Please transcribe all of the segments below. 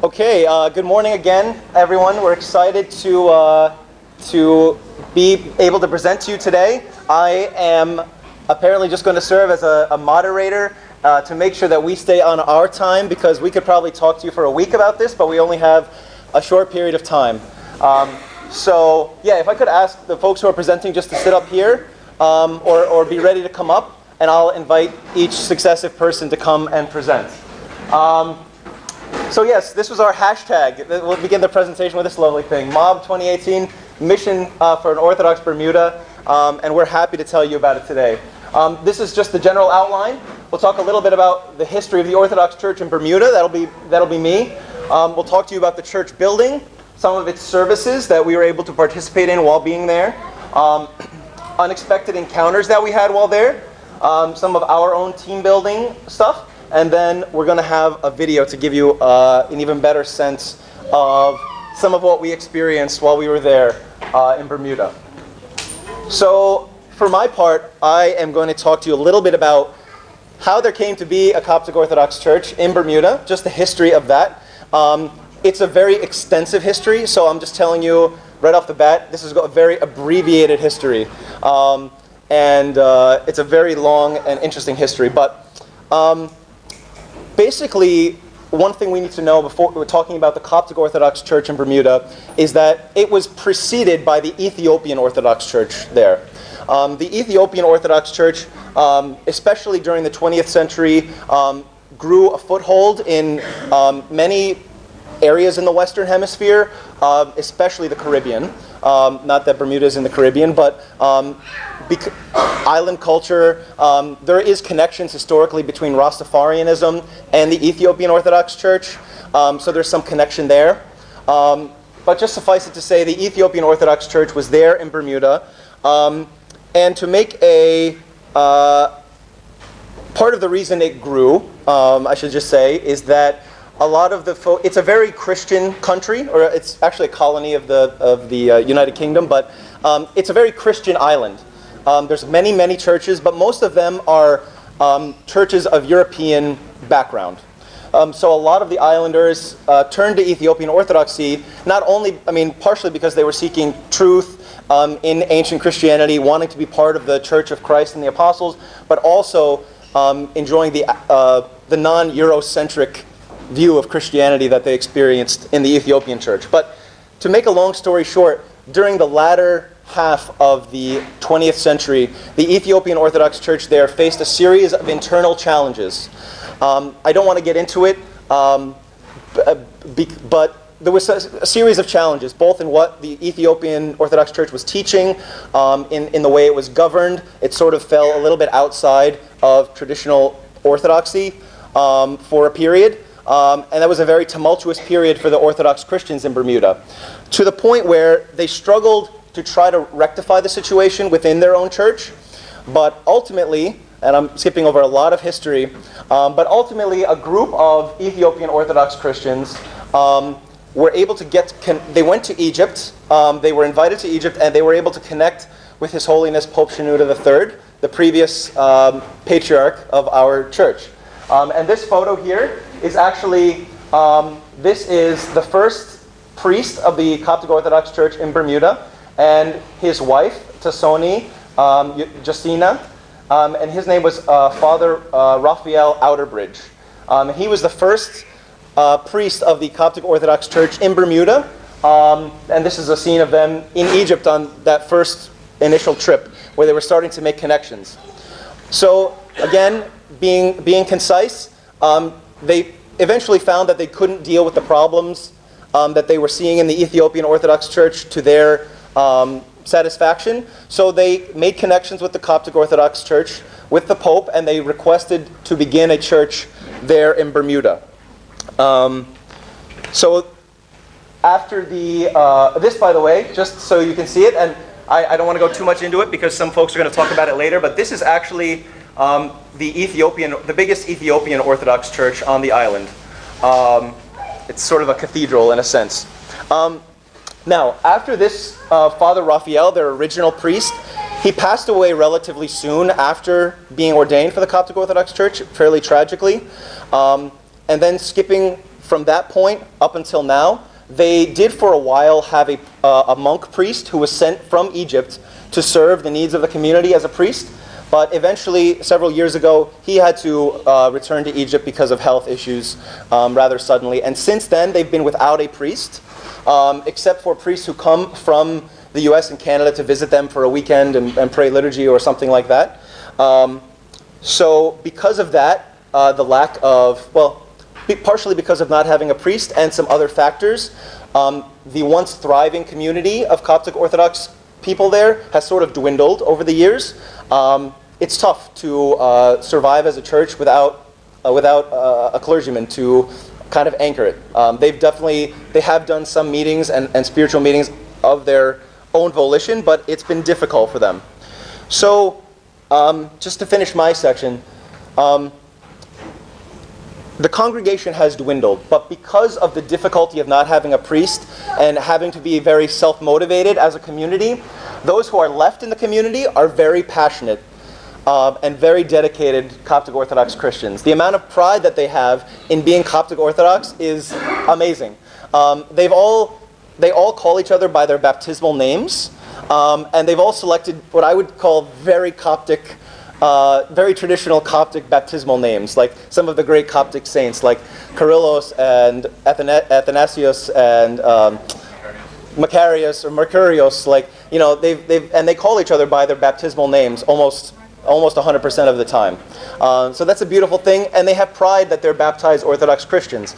Okay, good morning again, everyone. We're excited to be able to present to you today. I am apparently just going to serve as a moderator to make sure that we stay on our time, because we could probably talk to you for a week about this, but we only have a short period of time. So, yeah, if I could ask the folks who are presenting just to sit up here or be ready to come up, and I'll invite each successive person to come and present. So yes, this was our hashtag. We'll begin the presentation with this lovely thing. Mob 2018, Mission for an Orthodox Bermuda, and we're happy to tell you about it today. This is just the general outline. We'll talk a little bit about the history of the Orthodox Church in Bermuda. That'll be me. We'll talk to you about the church building, some of its services that we were able to participate in while being there, unexpected encounters that we had while there, some of our own team building stuff, and then we're going to have a video to give you an even better sense of some of what we experienced while we were there in Bermuda. So, for my part, I am going to talk to you a little bit about how there came to be a Coptic Orthodox Church in Bermuda, just the history of that. It's a very extensive history, so I'm just telling you right off the bat, this is a very abbreviated history. And it's a very long and interesting history. But basically, one thing we need to know before we're talking about the Coptic Orthodox Church in Bermuda is that it was preceded by the Ethiopian Orthodox Church there. The Ethiopian Orthodox Church, especially during the 20th century, grew a foothold in many areas in the Western Hemisphere, especially the Caribbean. Not that Bermuda is in the Caribbean, but island culture. There is connections historically between Rastafarianism and the Ethiopian Orthodox Church, so there's some connection there. But just suffice it to say, the Ethiopian Orthodox Church was there in Bermuda, and to make a part of the reason it grew, I should just say, is that a lot of it's a very Christian country, or it's actually a colony of the United Kingdom, but it's a very Christian island. There's many churches, but most of them are churches of European background. So a lot of the islanders turned to Ethiopian Orthodoxy, not only, partially because they were seeking truth in ancient Christianity, wanting to be part of the Church of Christ and the Apostles, but also enjoying the non-Eurocentric view of Christianity that they experienced in the Ethiopian church. But to make a long story short, during the latter half of the 20th century, the Ethiopian Orthodox Church there faced a series of internal challenges. I don't want to get into it, but there was a series of challenges, both in what the Ethiopian Orthodox Church was teaching, in the way it was governed. It sort of fell a little bit outside of traditional orthodoxy for a period. And that was a very tumultuous period for the Orthodox Christians in Bermuda, to the point where they struggled to try to rectify the situation within their own church. But ultimately, and I'm skipping over a lot of history, but ultimately a group of Ethiopian Orthodox Christians were able to they went to Egypt, they were invited to Egypt, and they were able to connect with His Holiness Pope Shenouda III, the previous patriarch of our church. And this photo here is actually, this is the first priest of the Coptic Orthodox Church in Bermuda, and his wife, Tassoni Justina, and his name was Father Raphael Outerbridge. He was the first priest of the Coptic Orthodox Church in Bermuda, and this is a scene of them in Egypt on that first initial trip, where they were starting to make connections. So, again, being concise, they eventually found that they couldn't deal with the problems that they were seeing in the Ethiopian Orthodox Church to their satisfaction. So they made connections with the Coptic Orthodox Church, with the Pope, and they requested to begin a church there in Bermuda. So after this, by the way, just so you can see it, and I don't want to go too much into it because some folks are going to talk about it later, but this is actually the biggest Ethiopian Orthodox church on the island. It's sort of a cathedral in a sense. Now, after this, Father Raphael, their original priest, he passed away relatively soon after being ordained for the Coptic Orthodox Church, fairly tragically. And then skipping from that point up until now, they did for a while have a monk priest who was sent from Egypt to serve the needs of the community as a priest. But eventually, several years ago, he had to return to Egypt because of health issues rather suddenly. And since then, they've been without a priest, except for priests who come from the US and Canada to visit them for a weekend and pray liturgy or something like that. So because of that, the lack of, well, partially because of not having a priest and some other factors, the once thriving community of Coptic Orthodox people there has sort of dwindled over the years. It's tough to survive as a church without a clergyman to kind of anchor it. They have done some meetings and spiritual meetings of their own volition, but it's been difficult for them. So just to finish my section, the congregation has dwindled, but because of the difficulty of not having a priest and having to be very self-motivated as a community, those who are left in the community are very passionate and very dedicated Coptic Orthodox Christians. The amount of pride that they have in being Coptic Orthodox is amazing. They all call each other by their baptismal names, and they've all selected what I would call very Coptic, very traditional Coptic baptismal names, like some of the great Coptic saints, like Kyrillos and Athanasius and Macarius or Mercurius. Like, you know, they call each other by their baptismal names almost 100% of the time. So that's a beautiful thing, and they have pride that they're baptized Orthodox Christians.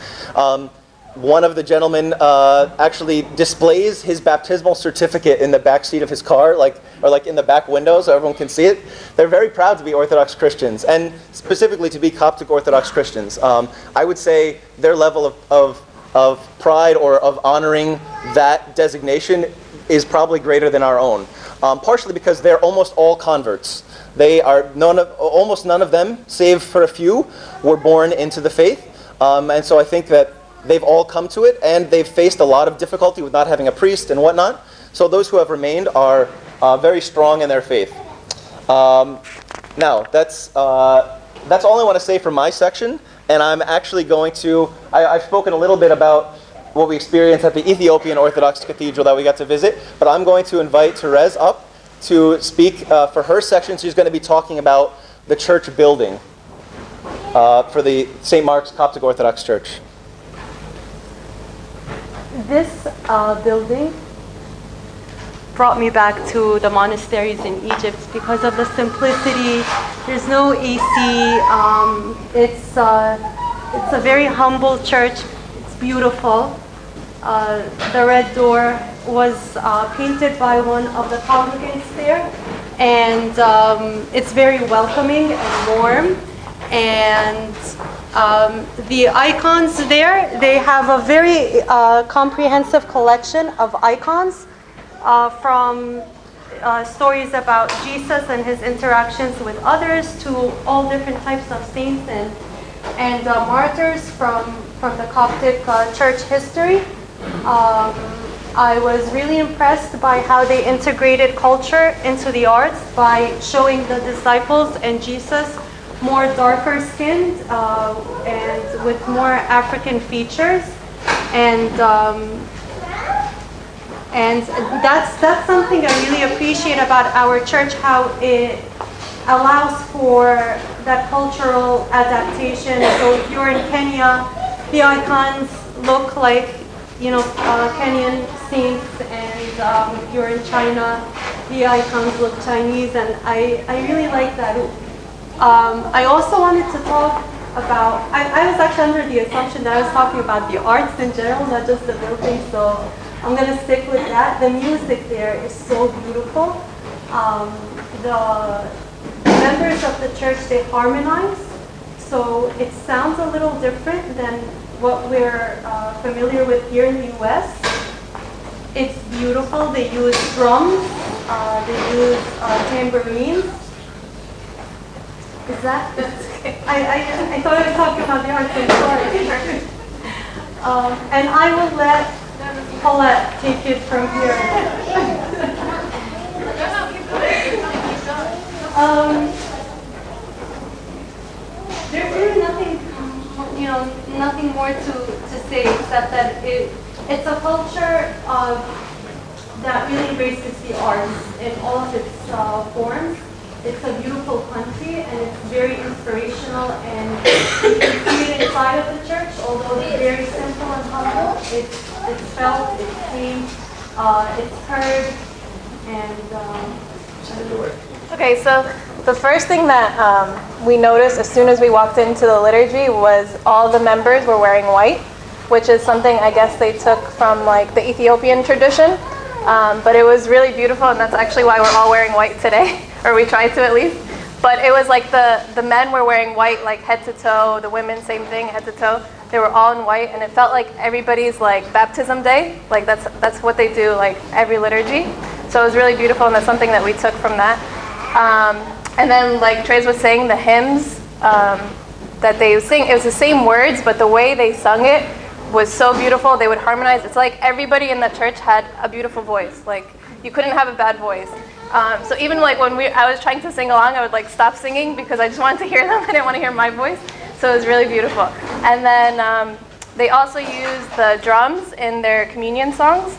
One of the gentlemen actually displays his baptismal certificate in the back seat of his car, or in the back window so everyone can see it. They're very proud to be Orthodox Christians, and specifically to be Coptic Orthodox Christians. I would say their level of pride or of honoring that designation is probably greater than our own, partially because they're almost all converts. Almost none of them, save for a few, were born into the faith, and so I think that they've all come to it, and they've faced a lot of difficulty with not having a priest and whatnot. So those who have remained are very strong in their faith. Now, that's all I want to say for my section, and I'm actually going to, I've spoken a little bit about what we experienced at the Ethiopian Orthodox Cathedral that we got to visit, but I'm going to invite Therese up to speak for her section. She's going to be talking about the church building for the St. Mark's Coptic Orthodox Church. This building brought me back to the monasteries in Egypt because of the simplicity. There's no AC. It's a very humble church. It's beautiful. The red door was painted by one of the congregants there, and it's very welcoming and warm. And the icons there, they have a very comprehensive collection of icons from stories about Jesus and his interactions with others to all different types of saints and martyrs from the Coptic church history. I was really impressed by how they integrated culture into the arts by showing the disciples and Jesus more darker skinned and with more African features, and that's something I really appreciate about our church, how it allows for that cultural adaptation. So if you're in Kenya, the icons look like, Kenyan saints, and if you're in China, the icons look Chinese, and I really like that. I also wanted to talk about, I was actually under the assumption that I was talking about the arts in general, not just the building, so I'm going to stick with that. The music there is so beautiful. The members of the church, they harmonize, so it sounds a little different than what we're familiar with here in the US. It's beautiful. They use drums, they use tambourines. Is that? I thought I was talking about the arts, I'm sorry. And I will let Paulette take it from here. There's really nothing more to say except that it's a culture that really embraces the arts in all of its forms. It's a beautiful country and it's very inspirational, and you can see it inside of the church. Although it's very simple and humble, it's felt, it's seen, it's heard, and Okay, so the first thing that we noticed as soon as we walked into the liturgy was all the members were wearing white, which is something I guess they took from like the Ethiopian tradition. But it was really beautiful, and that's actually why we're all wearing white today, or we tried to at least. But it was like the men were wearing white like head to toe, the women same thing, head to toe. They were all in white, and it felt like everybody's like baptism day. Like that's what they do like every liturgy. So it was really beautiful, and that's something that we took from that. And then like Trey's was saying, the hymns that they sing, it was the same words, but the way they sung it was so beautiful. They would harmonize. It's like everybody in the church had a beautiful voice. Like you couldn't have a bad voice. So even like when I was trying to sing along, I would like stop singing because I just wanted to hear them. I didn't want to hear my voice. So it was really beautiful. And then they also used the drums in their communion songs,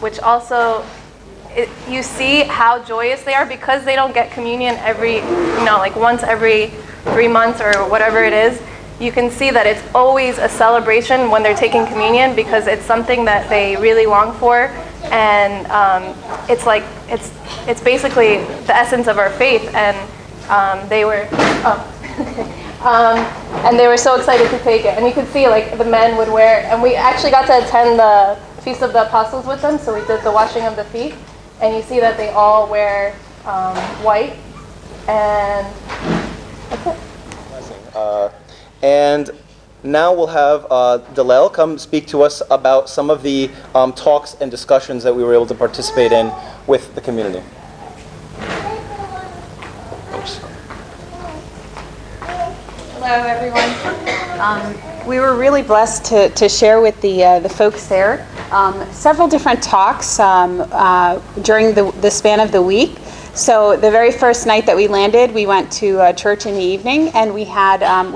which also you see how joyous they are because they don't get communion like once every 3 months or whatever it is. You can see that it's always a celebration when they're taking communion because it's something that they really long for, and it's basically the essence of our faith. And they were and they were so excited to take it. And you could see like the men would wear, and we actually got to attend the Feast of the Apostles with them, so we did the washing of the feet, and you see that they all wear white, and that's it. And now we'll have Dalel come speak to us about some of the talks and discussions that we were able to participate in with the community. Hello, everyone. We were really blessed to share with the folks there several different talks during the span of the week. So the very first night that we landed, we went to church in the evening, and we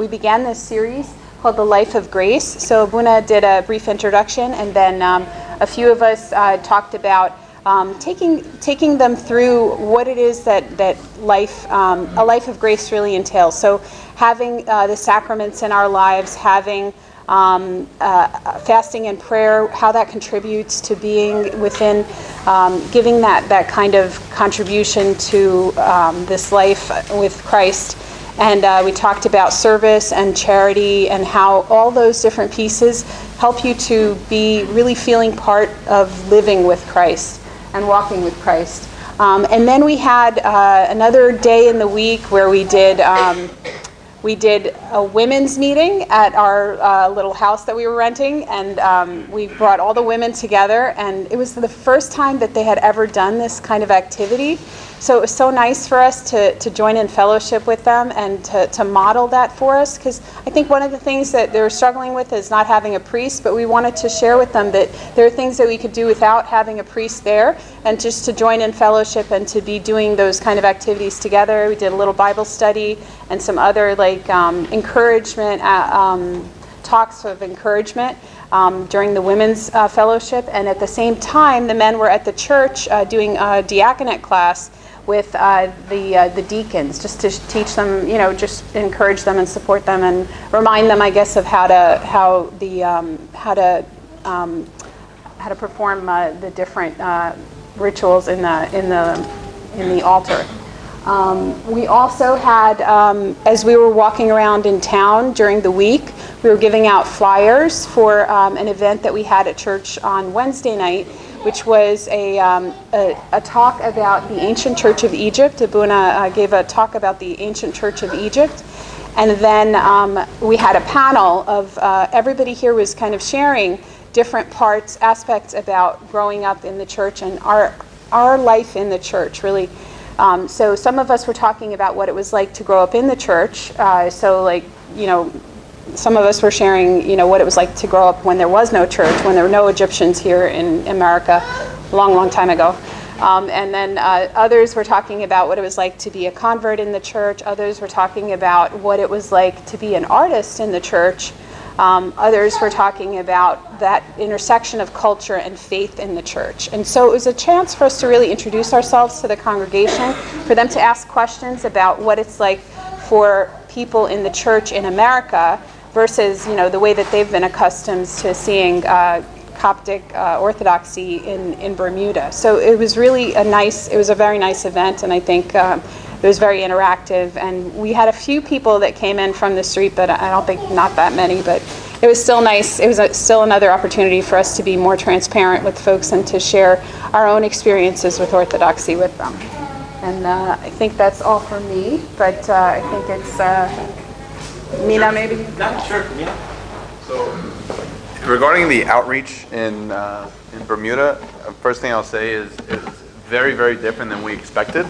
began this series called The Life of Grace. So Buna did a brief introduction, and then a few of us talked about taking them through what it is that a life of grace really entails. So having the sacraments in our lives, having fasting and prayer, how that contributes to being within, giving that kind of contribution to this life with Christ. And we talked about service and charity and how all those different pieces help you to be really feeling part of living with Christ and walking with Christ. And then we had another day in the week where we did a women's meeting at our little house that we were renting, and we brought all the women together, and it was the first time that they had ever done this kind of activity. So it was so nice for us to join in fellowship with them and to model that for us, because I think one of the things that they were struggling with is not having a priest, but we wanted to share with them that there are things that we could do without having a priest there, and just to join in fellowship and to be doing those kind of activities together. We did a little Bible study and some other encouragement, talks of encouragement during the women's fellowship. And at the same time, the men were at the church doing a diaconate class with the deacons, just to teach them, just encourage them and support them and remind them, I guess, of how to perform the different rituals in the altar. We also had, as we were walking around in town during the week, we were giving out flyers for an event that we had at church on Wednesday night, which was a talk about the ancient Church of Egypt. Abuna gave a talk about the ancient Church of Egypt. And then we had a panel of everybody here was kind of sharing different aspects about growing up in the church and our life in the church, really. So some of us were talking about what it was like to grow up in the church. Some of us were sharing, what it was like to grow up when there was no church, when there were no Egyptians here in America, a long, long time ago. And then others were talking about what it was like to be a convert in the church. Others were talking about what it was like to be an artist in the church. Others were talking about that intersection of culture and faith in the church. And so it was a chance for us to really introduce ourselves to the congregation, for them to ask questions about what it's like for people in the church in America versus, the way that they've been accustomed to seeing Coptic orthodoxy in Bermuda. So it was really it was a very nice event, and I think it was very interactive. And we had a few people that came in from the street, but I don't think not that many, but it was still nice. It was still another opportunity for us to be more transparent with folks and to share our own experiences with Orthodoxy with them. And I think that's all for me, but I think it's Mina, maybe? Sure, Mina. So, regarding the outreach in Bermuda, first thing I'll say is it's very, very different than we expected,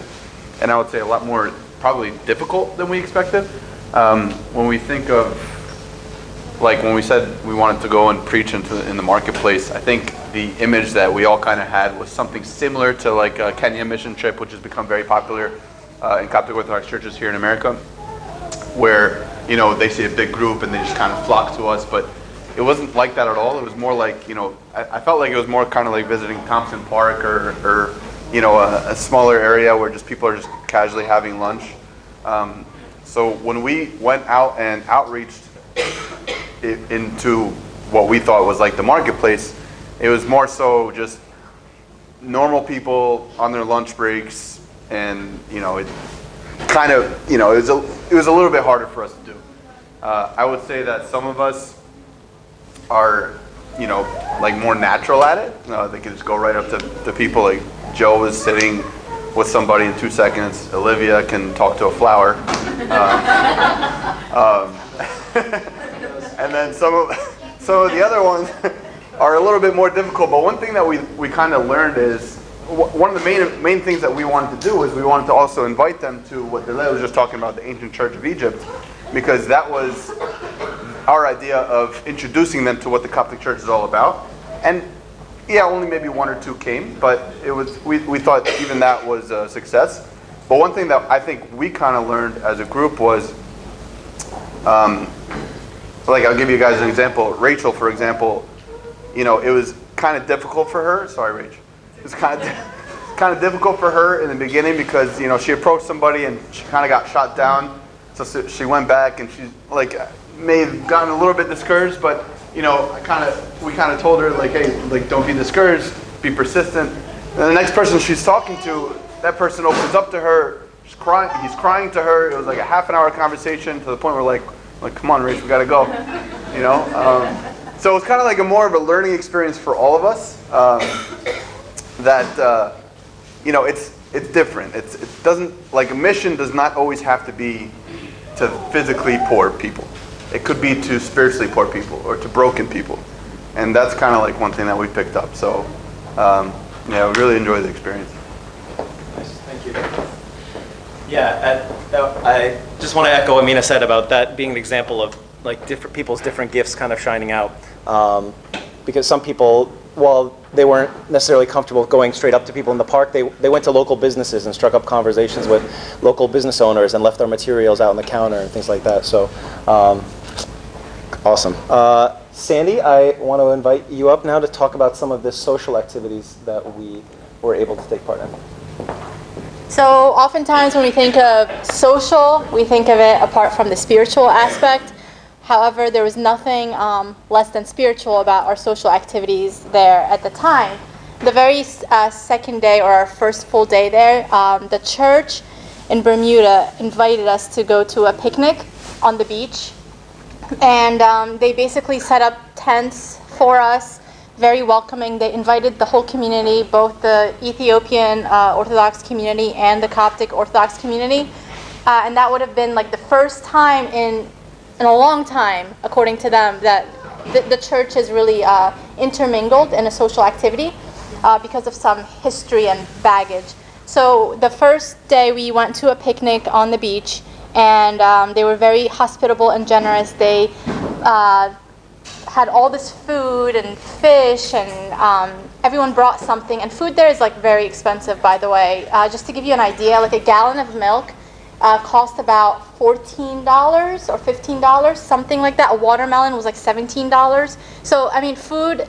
and I would say a lot more probably difficult than we expected. When we think of, like when we said we wanted to go and preach in the marketplace, I think the image that we all kind of had was something similar to like a Kenya mission trip, which has become very popular in Coptic Orthodox churches here in America, where they see a big group and they just kind of flock to us. But it wasn't like that at all. It was more like, I felt like it was more kind of like visiting Thompson Park or a smaller area where just people are just casually having lunch. So when we went out and outreached into what we thought was like the marketplace, it was more so just normal people on their lunch breaks, and it kind of it was a little bit harder for us to do. I would say that some of us are like more natural at it. They can just go right up to people. Like Joe was sitting with somebody in 2 seconds. Olivia can talk to a flower. And then some of the other ones are a little bit more difficult. But one thing that we kind of learned is one of the main things that we wanted to do is we wanted to also invite them to what Delay was just talking about, the ancient Church of Egypt, because that was our idea of introducing them to what the Coptic Church is all about. And yeah, only maybe 1 or 2 came, but it was we thought even that was a success. But one thing that I think we kind of learned as a group was, like I'll give you guys an example. Rachel, for example, it was kind of difficult for her. Sorry, Rach. It was kind of difficult for her in the beginning because she approached somebody and she kind of got shot down. So she went back and she may have gotten a little bit discouraged, but we kind of told her like, hey, like don't be discouraged, be persistent. And the next person she's talking to, that person opens up to her. He's crying to her. It was like a half-an-hour conversation to the point where like come on, Rach, we gotta go. So it was kind of like more of a learning experience for all of us. It's different. It doesn't, like, a mission does not always have to be to physically poor people. It could be to spiritually poor people or to broken people, and that's kind of like one thing that we picked up. So we really enjoyed the experience. Nice, thank you. Yeah, I just want to echo what Mina said about that being an example of like different people's different gifts kind of shining out. Because some people, while they weren't necessarily comfortable going straight up to people in the park, they went to local businesses and struck up conversations with local business owners and left their materials out on the counter and things like that. So, awesome. Sandy, I want to invite you up now to talk about some of the social activities that we were able to take part in. So oftentimes when we think of social, we think of it apart from the spiritual aspect. However, there was nothing less than spiritual about our social activities there at the time. The very second day, or our first full day there, the church in Bermuda invited us to go to a picnic on the beach. And they basically set up tents for us, very welcoming. They invited the whole community, both the Ethiopian Orthodox community and the Coptic Orthodox community. And that would have been like the first time in a long time, according to them, that the church is really intermingled in a social activity because of some history and baggage. So the first day we went to a picnic on the beach, and they were very hospitable and generous. They had all this food and fish, and everyone brought something. And food there is like very expensive, by the way. Just to give you an idea, like a gallon of milk cost about $14 or $15, something like that. A watermelon was like $17. So, I mean, food,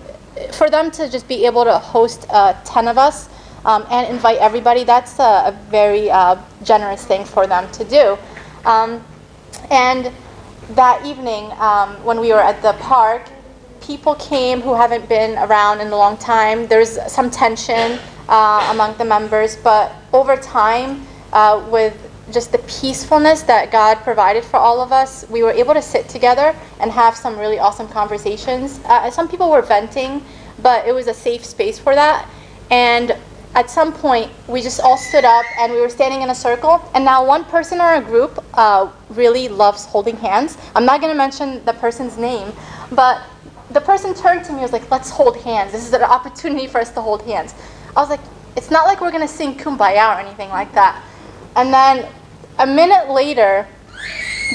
for them to just be able to host 10 of us and invite everybody, that's a very generous thing for them to do. And that evening, when we were at the park, people came who haven't been around in a long time. There's some tension among the members, but over time, with just the peacefulness that God provided for all of us, we were able to sit together and have some really awesome conversations. Some people were venting, but it was a safe space for that. And at some point, we just all stood up and we were standing in a circle. And now one person in our group really loves holding hands. I'm not going to mention the person's name, but the person turned to me and was like, let's hold hands. This is an opportunity for us to hold hands. I was like, it's not like we're going to sing Kumbaya or anything like that. And then a minute later,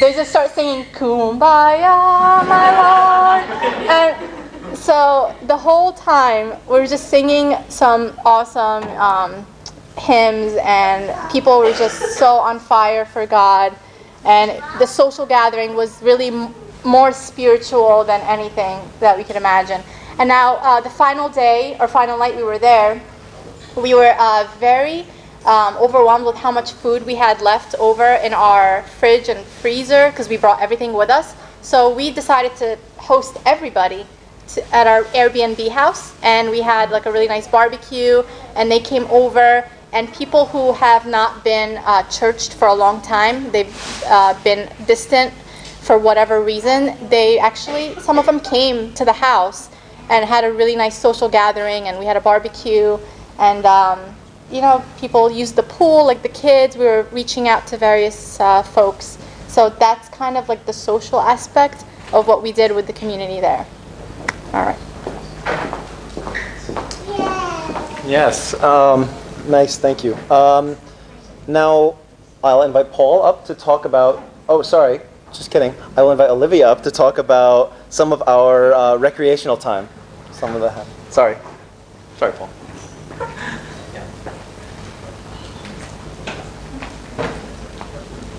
they just start singing Kumbaya, my Lord. And so the whole time, we were just singing some awesome hymns, and people were just so on fire for God. And the social gathering was really more spiritual than anything that we could imagine. And now the final day, or final night we were there, we were very overwhelmed with how much food we had left over in our fridge and freezer, because we brought everything with us. So we decided to host everybody at our Airbnb house, and we had like a really nice barbecue, and they came over. And people who have not been churched for a long time, they've been distant for whatever reason, they actually, some of them came to the house and had a really nice social gathering, and we had a barbecue, and people used the pool, like the kids. We were reaching out to various folks. So that's kind of like the social aspect of what we did with the community there. All right. Yes. Nice. Thank you. Now I'll invite Paul up to talk about. Oh, sorry. Just kidding. I will invite Olivia up to talk about some of our recreational time. Some of the. Sorry, Paul.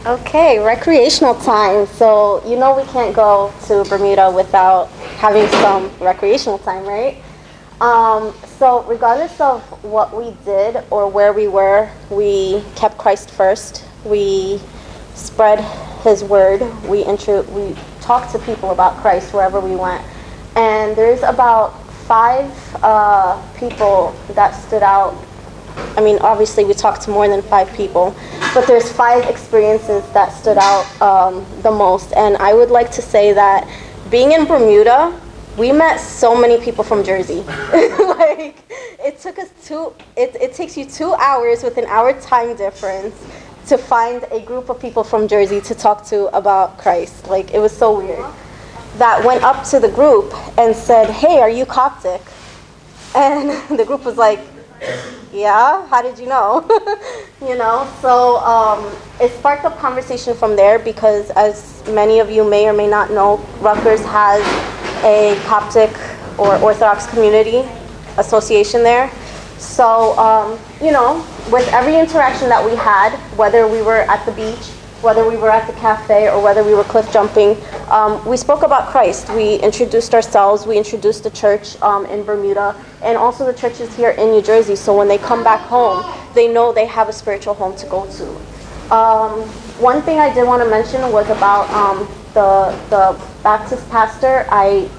Okay, recreational time. So you know we can't go to Bermuda without having some recreational time, right? So regardless of what we did or where we were, we kept Christ first. We spread His word. We talked to people about Christ wherever we went. And there's about 5 people that stood out. I mean, obviously we talked to more than 5 people, but there's 5 experiences that stood out the most. And I would like to say that being in Bermuda, we met so many people from Jersey. Like, it took us it takes you 2 hours with an hour time difference to find a group of people from Jersey to talk to about Christ. Like, it was so weird. That went up to the group and said, hey, are you Coptic? And the group was like, yeah, how did you know? So it sparked up conversation from there, because as many of you may or may not know, Rutgers has a Coptic or Orthodox community association there. So, with every interaction that we had, whether we were at the beach, whether we were at the cafe, or whether we were cliff jumping, we spoke about Christ. We introduced ourselves. We introduced the church in Bermuda, and also the churches here in New Jersey. So when they come back home, they know they have a spiritual home to go to. One thing I did want to mention was about the Baptist pastor.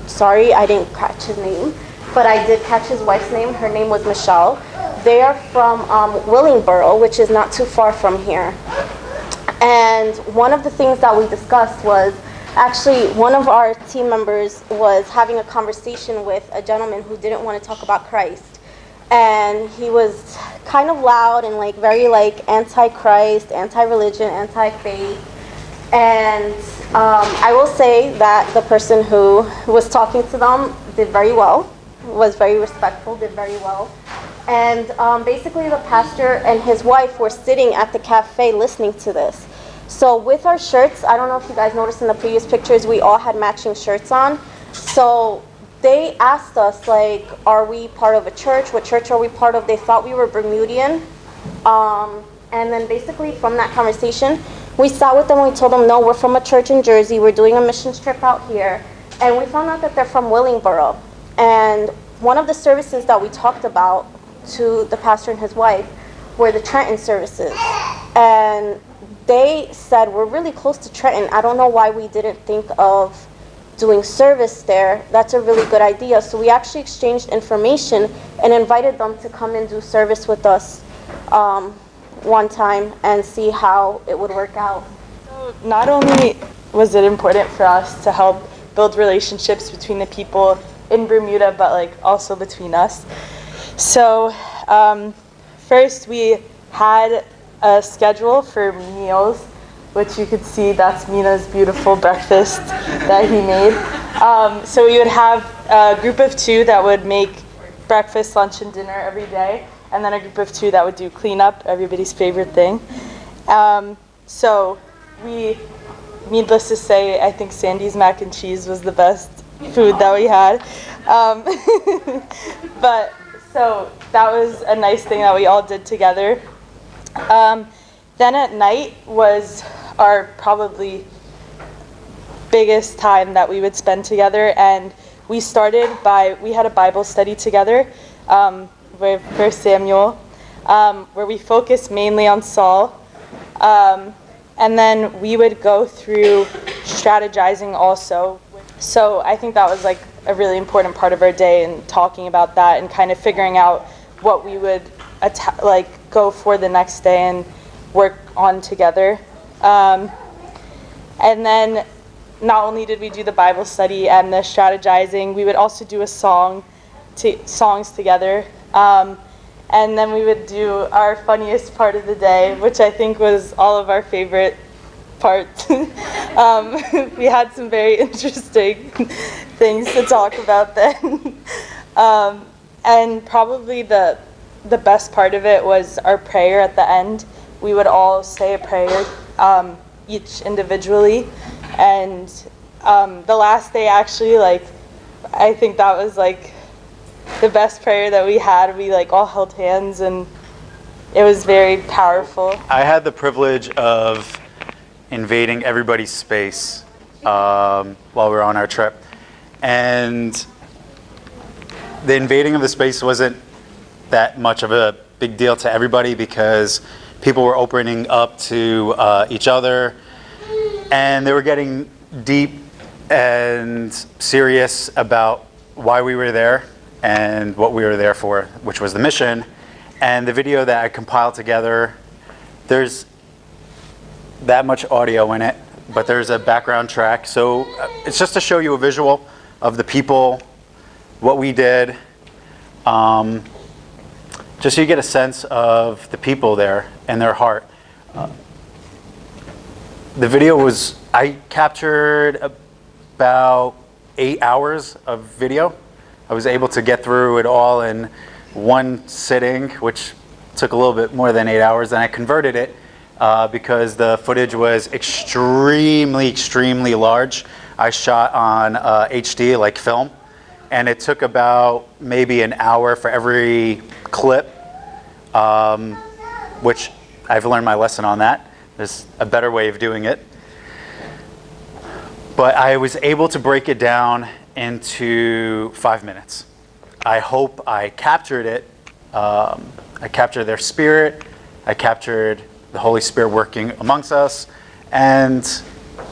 Sorry, I didn't catch his name, but I did catch his wife's name. Her name was Michelle. They are from Willingboro, which is not too far from here. And one of the things that we discussed was, actually, one of our team members was having a conversation with a gentleman who didn't want to talk about Christ. And he was kind of loud and very anti-Christ, anti-religion, anti-faith. And I will say that the person who was talking to them did very well, was very respectful, did very well. And basically the pastor and his wife were sitting at the cafe listening to this. So with our shirts, I don't know if you guys noticed in the previous pictures, we all had matching shirts on. So they asked us, are we part of a church? What church are we part of? They thought we were Bermudian. And then basically from that conversation, We sat with them and we told them, no, we're from a church in Jersey, we're doing a missions trip out here. And we found out that they're from Willingboro. And one of the services that we talked about to the pastor and his wife were the Trenton services. And they said, we're really close to Trenton. I don't know why we didn't think of doing service there. That's a really good idea. So we actually exchanged information and invited them to come and do service with us one time and see how it would work out. So not only was it important for us to help build relationships between the people in Bermuda, but like also between us. So first we had a schedule for meals, which you could see, that's Mina's beautiful breakfast that he made. So we would have a group of 2 that would make breakfast, lunch, and dinner every day, and then a group of 2 that would do cleanup, everybody's favorite thing. So we, needless to say, I think Sandy's mac and cheese was the best food that we had. But so that was a nice thing that we all did together. Then at night was our probably biggest time that we would spend together, and we had a Bible study together with 1 Samuel, where we focused mainly on Saul, and then we would go through strategizing also. So I think that was like a really important part of our day, and talking about that and kind of figuring out what we would go for the next day and work on together. And then not only did we do the Bible study and the strategizing, we would also do songs together. And then we would do our funniest part of the day, which I think was all of our favorite parts. We had some very interesting things to talk about then. And probably the best part of it was our prayer at the end. We would all say a prayer, each individually. And the last day, actually, I think that was the best prayer that we had. We all held hands, and it was very powerful. I had the privilege of invading everybody's space while we were on our trip. And the invading of the space wasn't that much of a big deal to everybody, because people were opening up to each other, and they were getting deep and serious about why we were there and what we were there for, which was the mission. And the video that I compiled together, there's that much audio in it, but there's a background track. So it's just to show you a visual of the people, what we did, just so you get a sense of the people there and their heart. The video I captured about 8 hours of video. I was able to get through it all in one sitting, which took a little bit more than 8 hours, and I converted it because the footage was extremely, extremely large. I shot on HD, like film, and it took about maybe an hour for every clip, which I've learned my lesson on that. There's a better way of doing it. But I was able to break it down into 5 minutes. I hope I captured it. I captured their spirit. I captured the Holy Spirit working amongst us and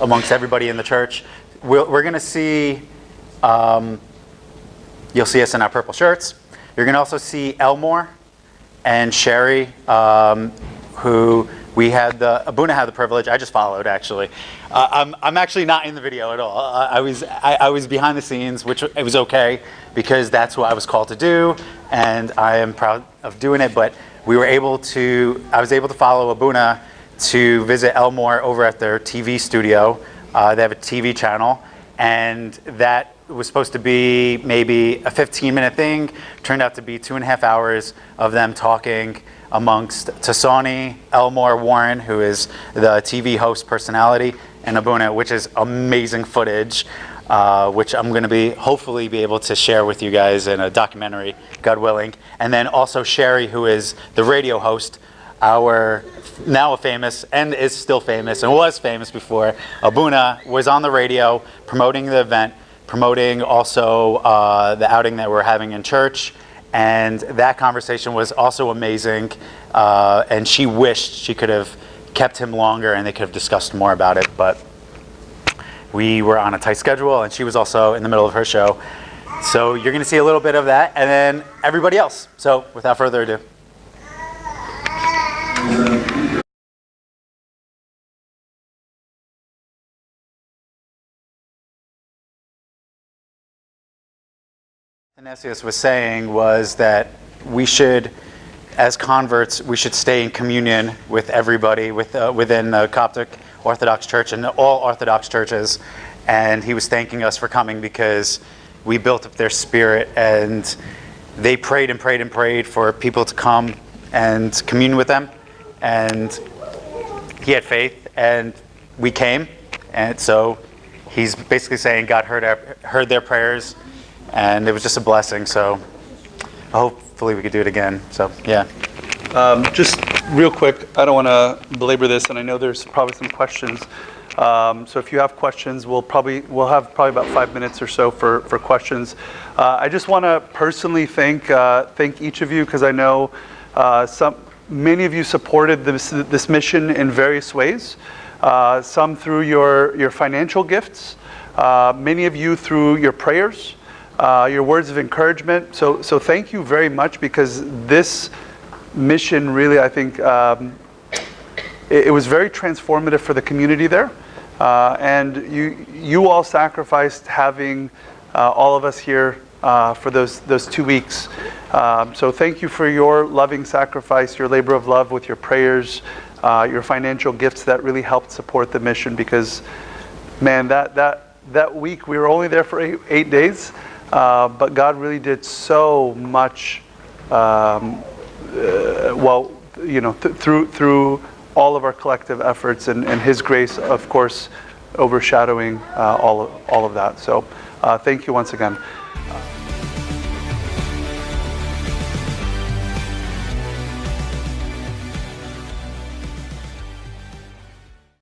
amongst everybody in the church. We're going to see, you'll see us in our purple shirts. You're going to also see Elmore and Sherry, who Abuna had the privilege. I just followed, actually. I'm actually not in the video at all. I was behind the scenes, which it was okay, because that's what I was called to do, and I am proud of doing it. But I was able to follow Abuna to visit Elmore over at their TV studio. They have a TV channel, and that was supposed to be maybe a 15-minute thing. Turned out to be 2.5 hours of them talking amongst Tasani, Elmore, Warren, who is the TV host personality, and Abuna, which is amazing footage, which I'm going to hopefully be able to share with you guys in a documentary, God willing. And then also Sherry, who is the radio host, our now a famous, and is still famous, and was famous before, Abuna, was on the radio promoting the event, promoting also the outing that we're having in church. And that conversation was also amazing. And she wished she could have kept him longer and they could have discussed more about it. But we were on a tight schedule, and she was also in the middle of her show. So you're going to see a little bit of that, and then everybody else. So without further ado. Anianus was saying was that we should, as converts, we should stay in communion with everybody within the Coptic Orthodox Church and all Orthodox churches. And he was thanking us for coming because we built up their spirit, and they prayed and prayed and prayed for people to come and commune with them. And he had faith, and we came. And so he's basically saying God heard their prayers, and it was just a blessing. So hopefully we could do it again. So yeah. Just real quick, I don't want to belabor this, and I know there's probably some questions. So if you have questions, we'll have about 5 minutes or so for questions. I just want to personally thank each of you, because I know many of you supported this mission in various ways. Some through your financial gifts, many of you through your prayers, your words of encouragement. So thank you very much, because this mission really, I think, it was very transformative for the community there. And you all sacrificed having all of us here for those 2 weeks. So thank you for your loving sacrifice, your labor of love with your prayers, your financial gifts that really helped support the mission, because, man, that week we were only there for 8 days, but God really did so much, through all of our collective efforts, and His grace, of course, overshadowing all of that. So thank you once again.